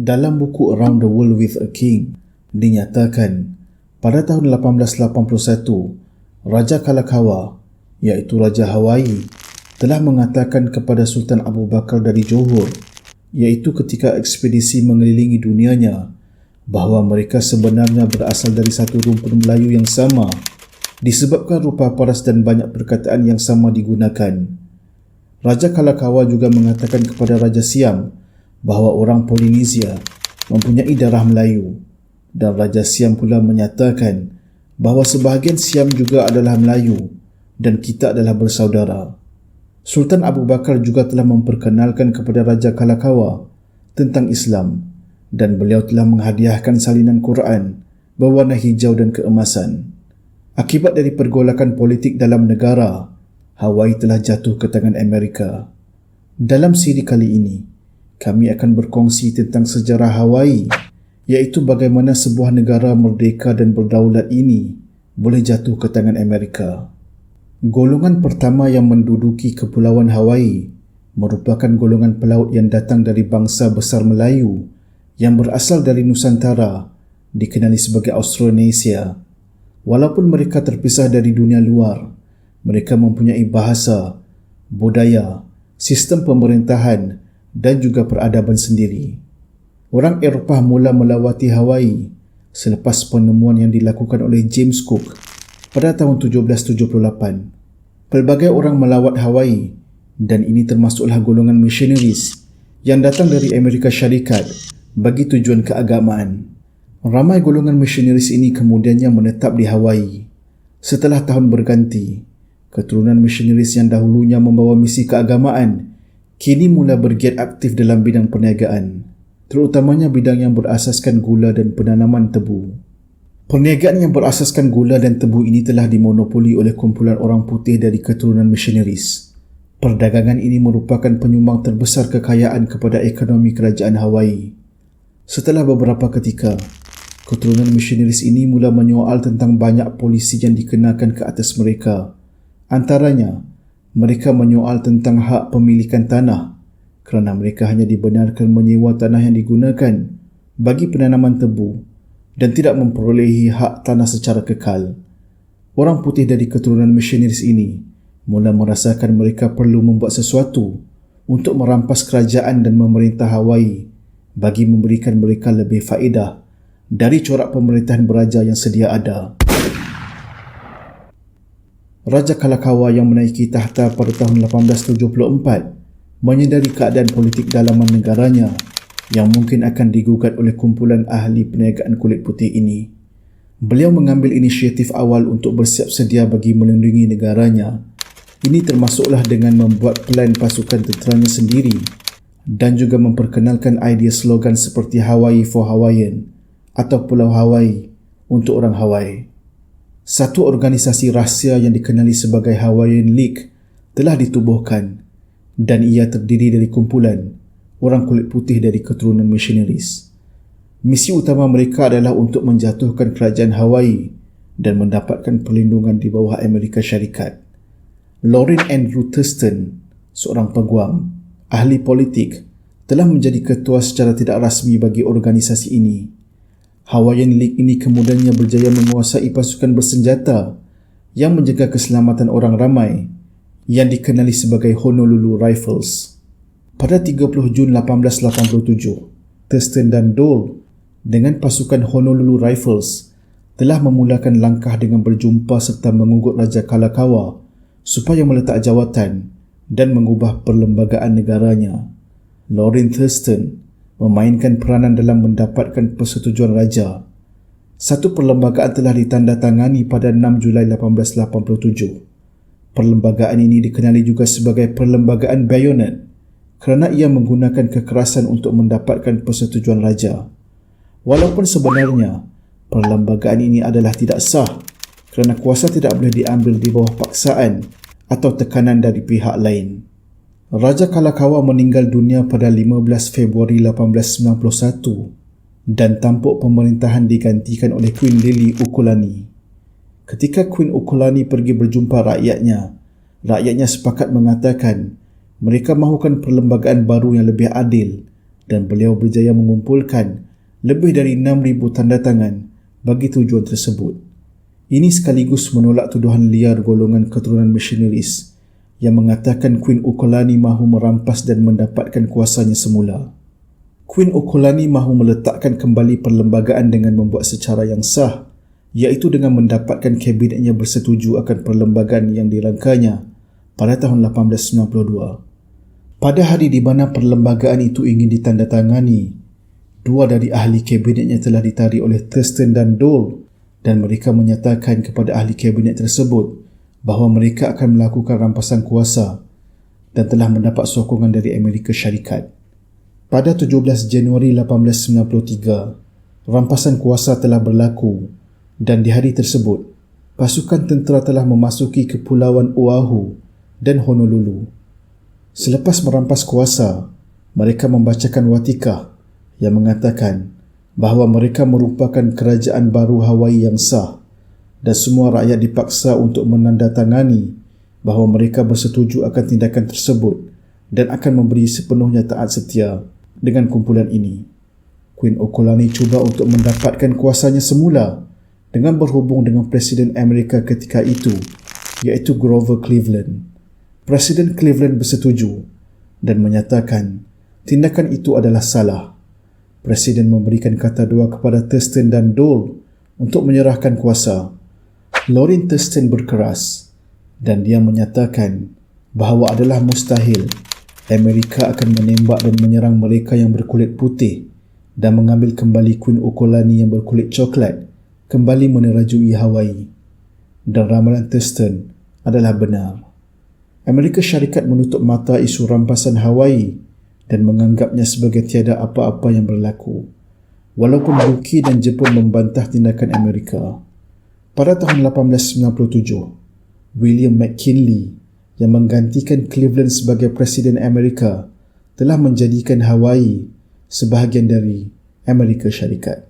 Dalam buku Around the World with a King, dinyatakan pada tahun 1881, Raja Kalakaua, iaitu Raja Hawaii, telah mengatakan kepada Sultan Abu Bakar dari Johor, iaitu ketika ekspedisi mengelilingi dunianya, bahawa mereka sebenarnya berasal dari satu rumpun Melayu yang sama, disebabkan rupa paras dan banyak perkataan yang sama digunakan. Raja Kalakaua juga mengatakan kepada Raja Siam bahawa orang Polinesia mempunyai darah Melayu, dan Raja Siam pula menyatakan bahawa sebahagian Siam juga adalah Melayu dan kita adalah bersaudara. Sultan Abu Bakar juga telah memperkenalkan kepada Raja Kalakaua tentang Islam, dan beliau telah menghadiahkan salinan Quran berwarna hijau dan keemasan. Akibat dari pergolakan politik dalam negara, Hawaii telah jatuh ke tangan Amerika. Dalam siri kali ini, kami akan berkongsi tentang sejarah Hawaii, iaitu bagaimana sebuah negara merdeka dan berdaulat ini boleh jatuh ke tangan Amerika. Golongan pertama yang menduduki Kepulauan Hawaii merupakan golongan pelaut yang datang dari bangsa besar Melayu yang berasal dari Nusantara, dikenali sebagai Austronesia. Walaupun mereka terpisah dari dunia luar, mereka mempunyai bahasa, budaya, sistem pemerintahan dan juga peradaban sendiri. Orang Eropah mula melawati Hawaii selepas penemuan yang dilakukan oleh James Cook pada tahun 1778. Pelbagai orang melawat Hawaii, dan ini termasuklah golongan missionaries yang datang dari Amerika Syarikat bagi tujuan keagamaan. Ramai golongan missionaries ini kemudiannya menetap di Hawaii. Setelah tahun berganti, keturunan missionaries yang dahulunya membawa misi keagamaan kini mula bergiat aktif dalam bidang perniagaan, terutamanya bidang yang berasaskan gula dan penanaman tebu. Perniagaan yang berasaskan gula dan tebu ini telah dimonopoli oleh kumpulan orang putih dari keturunan missionaries. Perdagangan ini merupakan penyumbang terbesar kekayaan kepada ekonomi kerajaan Hawaii. Setelah beberapa ketika, keturunan missionaries ini mula menyoal tentang banyak polisi yang dikenakan ke atas mereka. Antaranya, mereka menyoal tentang hak pemilikan tanah kerana mereka hanya dibenarkan menyewa tanah yang digunakan bagi penanaman tebu dan tidak memperolehi hak tanah secara kekal. Orang putih dari keturunan missionaries ini mula merasakan mereka perlu membuat sesuatu untuk merampas kerajaan dan memerintah Hawaii bagi memberikan mereka lebih faedah dari corak pemerintahan beraja yang sedia ada. Raja Kalakaua yang menaiki tahta pada tahun 1874 menyedari keadaan politik dalaman negaranya yang mungkin akan digugat oleh kumpulan ahli perniagaan kulit putih ini. Beliau mengambil inisiatif awal untuk bersiap sedia bagi melindungi negaranya. Ini termasuklah dengan membuat pelan pasukan tenteranya sendiri dan juga memperkenalkan idea slogan seperti Hawaii for Hawaiian atau Pulau Hawaii untuk orang Hawaii. Satu organisasi rahsia yang dikenali sebagai Hawaiian League telah ditubuhkan, dan ia terdiri dari kumpulan orang kulit putih dari keturunan missionaries. Misi utama mereka adalah untuk menjatuhkan kerajaan Hawaii dan mendapatkan perlindungan di bawah Amerika Syarikat. Lorin Andrew Thurston, seorang peguam, ahli politik, telah menjadi ketua secara tidak rasmi bagi organisasi ini. Hawaiian League ini kemudiannya berjaya menguasai pasukan bersenjata yang menjaga keselamatan orang ramai yang dikenali sebagai Honolulu Rifles. Pada 30 Jun 1887, Thurston dan Dole dengan pasukan Honolulu Rifles telah memulakan langkah dengan berjumpa serta mengugut Raja Kalakaua supaya meletak jawatan dan mengubah perlembagaan negaranya. Lorin Thurston memainkan peranan dalam mendapatkan persetujuan raja. Satu perlembagaan telah ditandatangani pada 6 Julai 1887. Perlembagaan ini dikenali juga sebagai Perlembagaan Bayonet kerana ia menggunakan kekerasan untuk mendapatkan persetujuan raja. Walaupun sebenarnya perlembagaan ini adalah tidak sah kerana kuasa tidak boleh diambil di bawah paksaan atau tekanan dari pihak lain. Raja Kalakaua meninggal dunia pada 15 Februari 1891 dan tampuk pemerintahan digantikan oleh Queen Lily Ukulani. Ketika Queen Ukulani pergi berjumpa rakyatnya sepakat mengatakan mereka mahukan perlembagaan baru yang lebih adil dan beliau berjaya mengumpulkan lebih dari 6,000 tanda tangan bagi tujuan tersebut. Ini sekaligus menolak tuduhan liar golongan keturunan misionaris yang mengatakan Queen Okolani mahu merampas dan mendapatkan kuasanya semula. Queen Okolani mahu meletakkan kembali perlembagaan dengan membuat secara yang sah, iaitu dengan mendapatkan kabinetnya bersetuju akan perlembagaan yang dirangkanya pada tahun 1892. Pada hari di mana perlembagaan itu ingin ditandatangani, dua dari ahli kabinetnya telah ditarik oleh Thurston dan Dole dan mereka menyatakan kepada ahli kabinet tersebut bahawa mereka akan melakukan rampasan kuasa dan telah mendapat sokongan dari Amerika Syarikat. Pada 17 Januari 1893, rampasan kuasa telah berlaku dan di hari tersebut, pasukan tentera telah memasuki kepulauan Oahu dan Honolulu. Selepas merampas kuasa, mereka membacakan watikah yang mengatakan bahawa mereka merupakan kerajaan baru Hawaii yang sah dan semua rakyat dipaksa untuk menandatangani bahawa mereka bersetuju akan tindakan tersebut dan akan memberi sepenuhnya taat setia dengan kumpulan ini. Queen Okolani cuba untuk mendapatkan kuasanya semula dengan berhubung dengan Presiden Amerika ketika itu, iaitu Grover Cleveland. Presiden Cleveland bersetuju dan menyatakan tindakan itu adalah salah. Presiden memberikan kata dua kepada Thurston dan Dole untuk menyerahkan kuasa. Lorin Thurston berkeras dan dia menyatakan bahawa adalah mustahil Amerika akan menembak dan menyerang mereka yang berkulit putih dan mengambil kembali Queen Okolani yang berkulit coklat kembali menerajui Hawaii. Dan ramalan Thurston adalah benar. Amerika Syarikat menutup mata isu rampasan Hawaii dan menganggapnya sebagai tiada apa-apa yang berlaku, walaupun UK dan Jepun membantah tindakan Amerika. Pada tahun 1897, William McKinley yang menggantikan Cleveland sebagai Presiden Amerika telah menjadikan Hawaii sebahagian dari Amerika Syarikat.